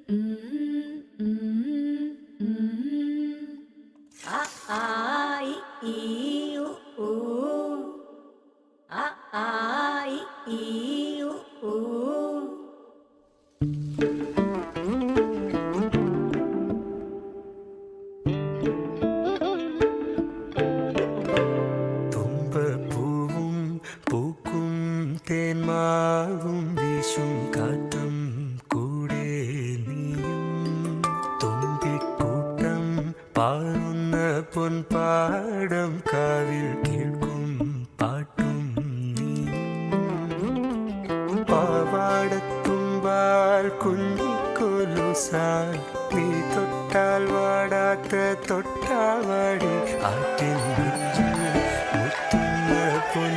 A a i u a i u തുമ്പപ്പൂവും പൂക്കും തേന്മാവും വീശും കാറ്റും കൂടെ നീയും തുമ്പിക്കൂട്ടം പാറുന്ന പൊൻപാടം കാവിൽ കേൾക്കും പാട്ടും നീയും പാവാടത്തുമ്പാൽ കുഞ്ഞിക്കൊലുസാൽ നീ തൊട്ടാൽ വാടാത്ത തൊട്ടാവാടി ആട്ടിൻ മുത്തുന്ന പൊൻ